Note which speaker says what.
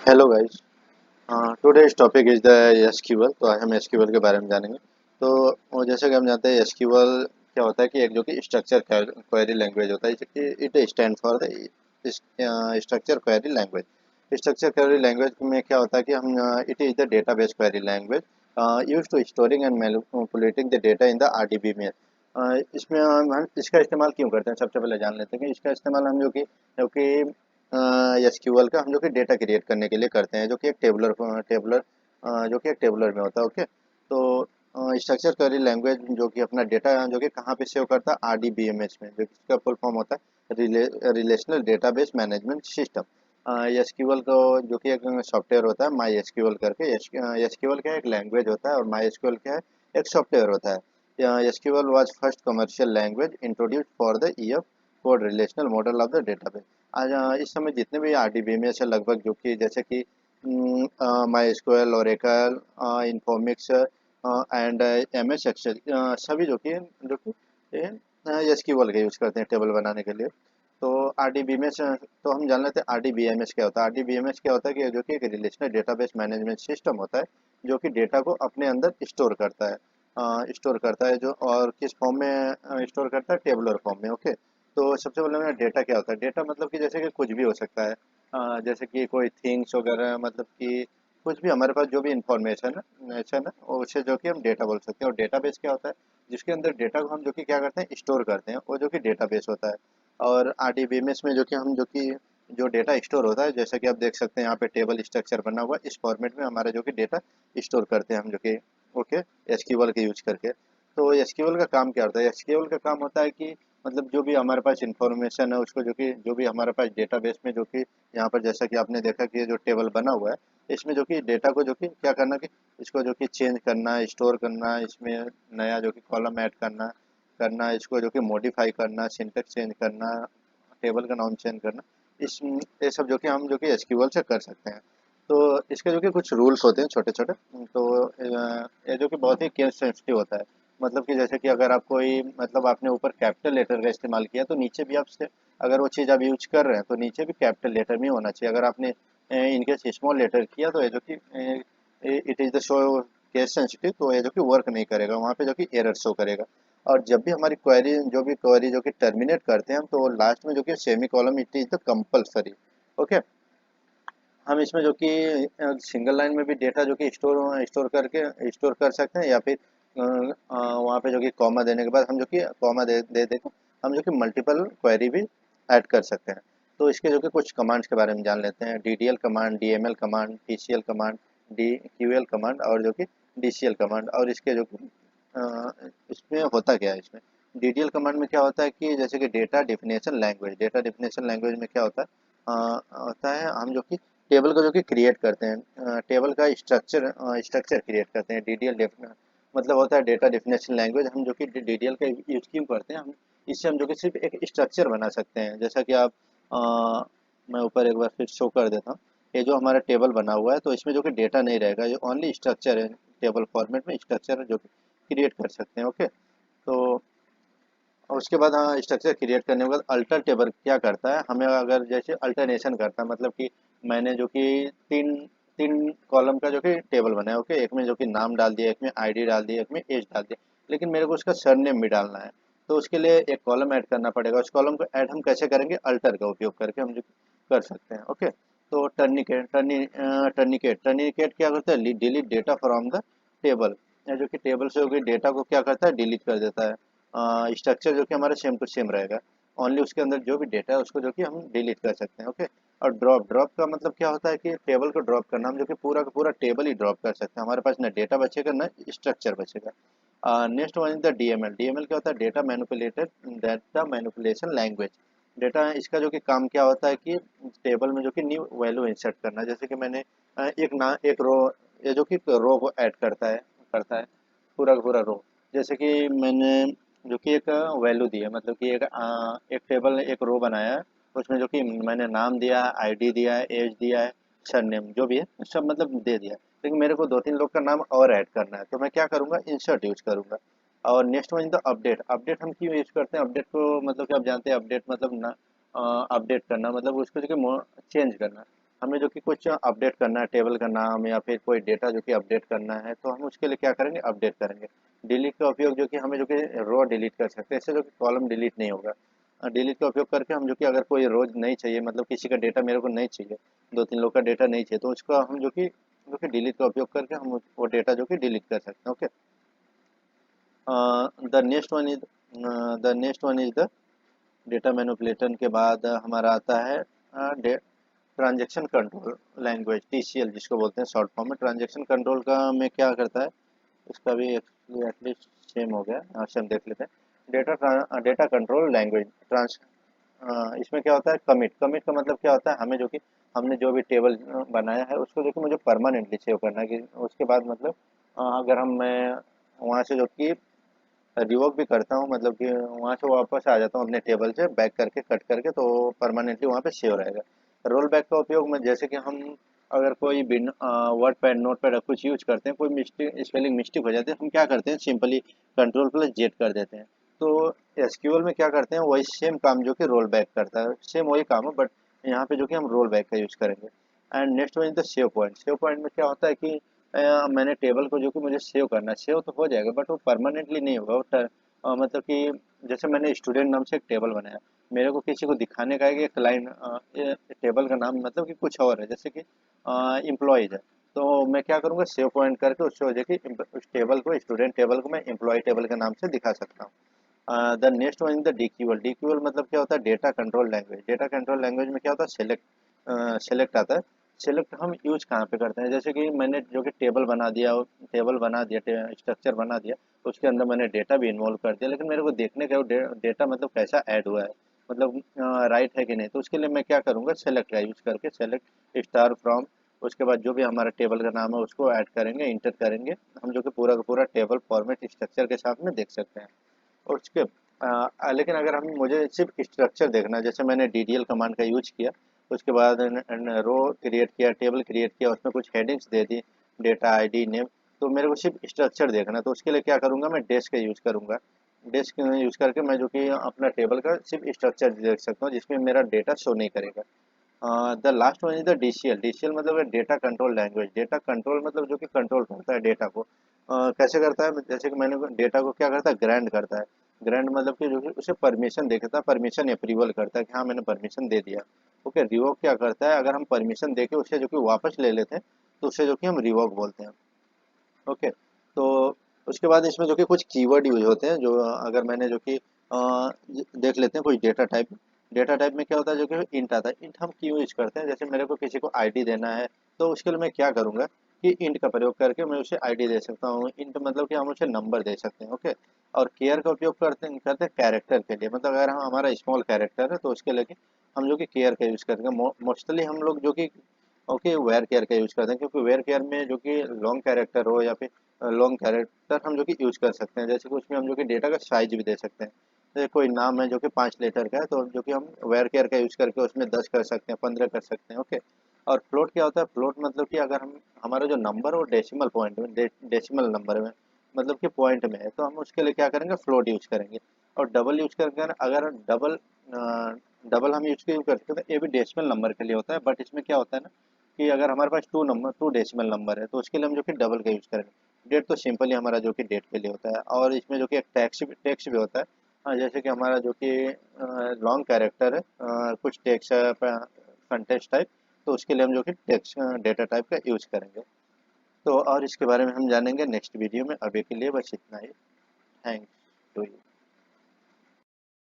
Speaker 1: Hello guys. Today's topic is the SQL. तो आज हम एसक्यूएल के बारे में जानेंगे। तो जैसे कि हम जानते हैं एसक्यूएल क्या होता है कि एक जो कि स्ट्रक्चर क्वेरी लैंग्वेज होता है। It stand for the structure query language. Structure query language में क्या होता है कि हम it is the database query language use to storing and manipulating the data in the RDB में। इसमें हम इसका इस्तेमाल क्यों करते हैं, सबसे पहले जान लेते हैं कि इसका इस्तेमाल हम जो कि एसक्यूएल का हम जो कि डेटा क्रिएट करने के लिए करते हैं, जो कि एक टेबलर में होता है। ओके। तो स्ट्रक्चर क्वेरी लैंग्वेज जो कि अपना डेटा जो कि कहाँ पे सेव करता है, आरडीबीएमएस में, जो कि इसका फुल फॉर्म होता है relational database management system. SQL को जो कि एक सॉफ्टवेयर होता है माई एसक्यूएल करके। एसक्यूएल क्या एक लैंग्वेज होता है और माई एसक्यूएल क्या है एक सॉफ्टवेयर होता है। SQL was first commercial language introduced for the EF code relational model of the database. आज इस समय जितने भी आरडीबीएमएस है लगभग, जो कि जैसे कि MySQL, Oracle, Informix and MS Excel, सभी जो कि एसक्यूएल का यूज़ करते हैं टेबल बनाने के लिए। तो आरडीबीएमएस, तो हम जान लेते हैं आरडीबीएमएस क्या होता है। आरडीबीएमएस क्या होता है कि जो कि एक रिलेशनल डेटाबेस मैनेजमेंट सिस्टम होता है, जो कि डेटा को अपने अंदर स्टोर करता है जो, और किस फॉर्म में स्टोर करता है, टेबुलर फॉर्म में। ओके। तो सबसे पहले मेरा डेटा क्या होता है। डेटा मतलब कि जैसे कि कुछ भी हो सकता है, जैसे कि कोई थिंग्स वगैरह, मतलब कि कुछ भी हमारे पास जो भी इंफॉर्मेशन है उसे जो कि हम डेटा बोल सकते हैं। और डेटाबेस क्या होता है, जिसके अंदर डेटा को हम जो कि क्या करते हैं, स्टोर करते हैं, वो जो कि डेटाबेस होता है। और आरडीबीएमएस में जो डेटा स्टोर होता है, जैसे कि आप देख सकते हैं यहाँ पे टेबल स्ट्रक्चर बना हुआ है, इस फॉर्मेट में हमारा जो कि डेटा स्टोर करते हैं हम जो कि, ओके, एसक्यूएल का यूज करके। तो एसक्यूएल का काम क्या होता है, एसक्यूएल का काम होता है कि मतलब जो भी हमारे पास इंफॉर्मेशन है उसको, जो भी हमारे पास डेटाबेस में, जो कि यहाँ पर जैसा कि आपने देखा कि ये जो टेबल बना हुआ है, इसमें जो कि डेटा को जो कि क्या करना कि इसको जो कि चेंज करना, स्टोर करना, इसमें नया जो कि कॉलम ऐड करना करना इसको जो कि मॉडिफाई करना, सिंटेक्स चेंज करना, टेबल का नाम चेंज करना, इस ये सब जो कि हम जो कि एसक्यूएल से कर सकते हैं। तो इसके जो कि कुछ रूल्स होते हैं छोटे छोटे। तो ये जो कि बहुत ही केस सेंसिटिव होता है। मतलब कि जैसे कि अगर आप कोई, मतलब आपने ऊपर कैपिटल लेटर का इस्तेमाल किया तो नीचे भी आपसे, अगर वो चीज़ आप यूज कर रहे हैं तो नीचे भी कैपिटल लेटर में होना चाहिए। अगर आपने इनकेस स्मॉल लेटर किया तो ये जो कि it is the show case sensitive, तो ये जो कि वर्क नहीं करेगा, वहाँ पे जो कि एरर शो करेगा। और जब भी हमारी क्वेरी जो कि टर्मिनेट करते हैं हम, तो लास्ट में जो कि semi column, it is the compulsory. Okay. हम इसमें जो कि सिंगल लाइन में भी डेटा जो कि स्टोर कर सकते हैं, या फिर वहाँ पे जो कि कॉमा देने के बाद हम जो कि कॉमा दे दे के हम जो कि मल्टीपल क्वेरी भी ऐड कर सकते हैं। तो इसके जो कि कुछ कमांड्स के बारे में जान लेते हैं। DDL command, DML command, TCL command, D QL command और जो कि डीसीएल कमांड। और इसके जो कि इसमें होता क्या है, इसमें डीडीएल कमांड में क्या होता है कि जैसे कि डेटा डिफिनेशन लैंग्वेज में क्या होता है, होता है हम जो कि टेबल को जो कि क्रिएट करते हैं, टेबल का स्ट्रक्चर क्रिएट करते हैं। डीडीएल मतलब होता है डेटा डेफिनेशन लैंग्वेज। हम जो कि डीडीएल का यूज क्यों करते हैं, हम इससे हम जो कि सिर्फ एक स्ट्रक्चर बना सकते हैं। जैसा कि आप मैं ऊपर एक बार फिर शो कर देता हूँ। ये जो हमारा टेबल बना हुआ है, तो इसमें जो कि डेटा नहीं रहेगा, ये ओनली स्ट्रक्चर है। टेबल फॉर्मेट में स्ट्रक्चर जो कि क्रिएट कर सकते हैं। ओके। तो और उसके बाद, हाँ, स्ट्रक्चर क्रिएट करने के बाद अल्टर टेबल क्या करता है, हमें अगर जैसे अल्टरनेशन करता है, मतलब कि मैंने जो कि तीन तीन कॉलम का जो कि टेबल बनाया। ओके। एक में जो कि नाम डाल दिया, एक में आईडी डाल दिया, एक में एज डाल दिया, लेकिन मेरे को उसका सरनेम भी डालना है। तो उसके लिए एक कॉलम ऐड करना पड़ेगा। उस कॉलम को ऐड हम कैसे करेंगे, अल्टर का उपयोग करके हम जो कर सकते हैं। ओके। तो टर्निकेट टर्निकेट क्या करता है, delete data from the table. जो कि टेबल से होगी डेटा को क्या करता है, डिलीट कर देता है। स्ट्रक्चर जो कि हमारा सेम टू सेम रहेगा, ओनली उसके अंदर जो भी डेटा है उसको जो कि हम डिलीट कर सकते हैं। ओके। और ड्रॉप का मतलब क्या होता है कि टेबल को ड्रॉप करना, हम जो कि पूरा का पूरा टेबल ही ड्रॉप कर सकते हैं, हमारे पास ना डेटा बचेगा ना स्ट्रक्चर बचेगा। Next one is the DML. DML क्या होता है, डेटा मैनिपुलेशन लैंग्वेज। डेटा, इसका जो कि काम क्या होता है कि टेबल में जो कि न्यू वैल्यू इंसर्ट करना। जैसे कि मैंने एक रो, ये जो कि रो को ऐड करता है पूरा का पूरा रो। जैसे कि मैंने जो कि एक वैल्यू दी है, मतलब कि एक टेबल एक रो बनाया है, उसमें जो कि मैंने नाम दिया है, आईडी दिया है, एज दिया है, सरनेम जो भी है सब मतलब दे दिया है। लेकिन मेरे को दो तीन लोग का नाम और ऐड करना है, तो मैं क्या करूँगा, इंसर्ट यूज करूँगा। और next one the update. Update हम क्यों यूज करते हैं, अपडेट को मतलब कि आप जानते हैं, अपडेट मतलब ना अपडेट करना, मतलब उसको जो कि चेंज करना। हमें जो कि कुछ अपडेट करना है, टेबल का नाम या फिर कोई डेटा जो कि अपडेट करना है, तो हम उसके लिए क्या करेंगे, अपडेट करेंगे। डिलीट का उपयोग जो कि हमें जो कि रो डिलीट कर सकते हैं, इससे जो कि कॉलम डिलीट नहीं होगा। डिलीट का उपयोग करके हम जो कि अगर कोई रोज नहीं चाहिए, मतलब किसी का डेटा मेरे को नहीं चाहिए, 2-3 लोग का डेटा नहीं चाहिए, तो उसका हम जो कि डिलीट का उपयोग करके हम वो डेटा जो कि डिलीट कर सकते हैं। Okay, the next one is the data manipulation के बाद हमारा आता है ट्रांजैक्शन कंट्रोल लैंग्वेज, टीसीएल जिसको बोलते हैं शॉर्ट फॉर्म में। ट्रांजैक्शन कंट्रोल का में क्या करता है, इसका भी एटलीस्ट सेम हो गया, यहाँ से हम देख लेते हैं। डेटा कंट्रोल लैंग्वेज ट्रांस इसमें क्या होता है, कमिट। कमिट का मतलब क्या होता है, हमें जो कि हमने जो भी टेबल बनाया है उसको जो कि मुझे परमानेंटली सेव करना है, कि उसके बाद मतलब अगर मैं वहाँ से जो कि रिवोक भी करता हूँ, मतलब कि वहाँ से वापस आ जाता हूँ अपने टेबल से बैक करके, कट करके, तो परमानेंटली वहाँ पे सेव रहेगा। रोल बैक का उपयोग में जैसे कि हम अगर कोई बिन वर्ड पैड, नोट पैड कुछ यूज करते हैं, कोई मिस्टेक, स्पेलिंग मिस्टेक हो जाती है, हम क्या करते हैं, सिंपली कंट्रोल+Z कर देते हैं। तो एसक्यूएल में क्या करते हैं, वही सेम काम जो कि रोल बैक करता है, सेम वही काम है, बट यहाँ पे जो कि हम रोल बैक का यूज करेंगे। And next one is the save point. Save point में क्या होता है कि मैंने टेबल को जो कि मुझे सेव करना है, सेव तो हो जाएगा बट वो परमानेंटली नहीं होगा। मतलब कि जैसे मैंने स्टूडेंट नाम से एक टेबल बनाया, मेरे को किसी को दिखाने का है कि एक लाइन, टेबल का नाम मतलब कि कुछ और है, जैसे कि एम्प्लॉयज है, तो मैं क्या करूँगा, सेव पॉइंट करके उससे हो जाए कि उस टेबल को, स्टूडेंट टेबल को मैं एम्प्लॉय टेबल के नाम से दिखा सकता हूँ। The next one the DQL. DQL मतलब क्या होता है, data control language. Data control language में क्या होता है, सेलेक्ट आता है। सेलेक्ट हम यूज कहाँ पे करते हैं, जैसे कि मैंने जो कि टेबल बना दिया, स्ट्रक्चर बना दिया, उसके अंदर मैंने डेटा भी इन्वॉल्व कर दिया, लेकिन मेरे को देखने का डेटा मतलब कैसा ऐड हुआ है, मतलब राइट है कि नहीं, तो उसके लिए मैं क्या करूँगा, सेलेक्ट का यूज करके, सेलेक्ट स्टार फ्रॉम, उसके बाद जो भी हमारा टेबल का नाम है उसको ऐड करेंगे, इंटर करेंगे, हम जो कि पूरा का पूरा टेबल फॉर्मेट स्ट्रक्चर के साथ में देख सकते हैं। और उसके लेकिन अगर हम मुझे सिर्फ स्ट्रक्चर देखना है, जैसे मैंने डीडीएल कमांड का यूज किया, उसके बाद रो क्रिएट किया, टेबल क्रिएट किया, उसमें कुछ हेडिंग्स दे दी, डेटा आईडी नेम, तो मेरे को सिर्फ स्ट्रक्चर देखना है, तो उसके लिए क्या करूँगा, मैं डेस्क का यूज़ करूँगा। डेस्क यूज़ करके मैं जो कि अपना टेबल का सिर्फ स्ट्रक्चर देख सकता हूँ, जिसमें मेरा डेटा शो नहीं करेगा। The last one is the DCL. DCL मतलब है data control language. Data control मतलब जो कि कंट्रोल करता है डेटा को। कैसे करता है, जैसे कि मैंने डेटा को क्या करता है, ग्रैंड करता है। ग्रैंड मतलब कि जो कि उसे परमिशन देता है, परमिशन अप्रूवल करता है कि हाँ मैंने परमिशन दे दिया। ओके, रिवोक क्या करता है, अगर हम परमिशन दे के उसे जो कि वापस ले लेते हैं, तो उसे जो कि हम रिवोक बोलते हैं। ओके, तो उसके बाद इसमें जो कि कुछ कीवर्ड यूज होते हैं, जो अगर मैंने जो कि देख लेते हैं कुछ डेटा टाइप। डेटा टाइप में क्या होता है, जो कि इंट आता है। इंट हम क्यों यूज करते हैं, जैसे मेरे को किसी को आईडी देना है, तो उसके लिए मैं क्या करूँगा कि इंट का प्रयोग करके मैं उसे आईडी दे सकता हूँ। इंट मतलब कि हम उसे नंबर दे सकते हैं। ओके, और केयर का उपयोग करते हैं कैरेक्टर के लिए, मतलब अगर हम हमारा स्मॉल कैरेक्टर है तो उसके लिए हम जो कि केयर का यूज करेंगे। मोस्टली हम लोग जो कि ओके वेयर केयर का यूज करते हैं, क्योंकि वेयर केयर में जो कि लॉन्ग कैरेक्टर हो या फिर लॉन्ग कैरेक्टर हम जो कि यूज कर सकते हैं, जैसे कि उसमें हम जो कि डेटा का साइज भी दे सकते हैं। जैसे कोई नाम है जो कि 5 लेटर का है, तो जो कि हम वेयर केयर का यूज करके उसमें 10 कर सकते हैं, 15 कर सकते हैं। ओके, और फ्लोट क्या होता है, फ्लोट मतलब कि अगर हम हमारा जो नंबर वो डेसिमल पॉइंट में, डेसिमल नंबर में, मतलब कि पॉइंट में है, तो हम उसके लिए क्या करेंगे, फ्लोट यूज करेंगे। और डबल यूज करके अगर डबल हम यूज क्यों करते हैं, ये भी डेसिमल नंबर के लिए होता है, बट इसमें क्या होता है ना कि अगर हमारे पास टू डेसिमल नंबर है, तो उसके लिए हम जो कि डबल का यूज करेंगे। डेट तो सिंपली हमारा जो कि डेट के लिए होता है, और इसमें जो कि एक टेक्स्ट भी होता है। जैसे कि हमारा जो कि लॉन्ग कैरेक्टर है, कुछ टेक्स्ट है कंटेक्स्ट टाइप, तो उसके लिए हम जो कि टेक्स्ट डेटा टाइप का यूज करेंगे। तो और इसके बारे में हम जानेंगे नेक्स्ट वीडियो में। अभी के लिए बस इतना ही। Thanks to you.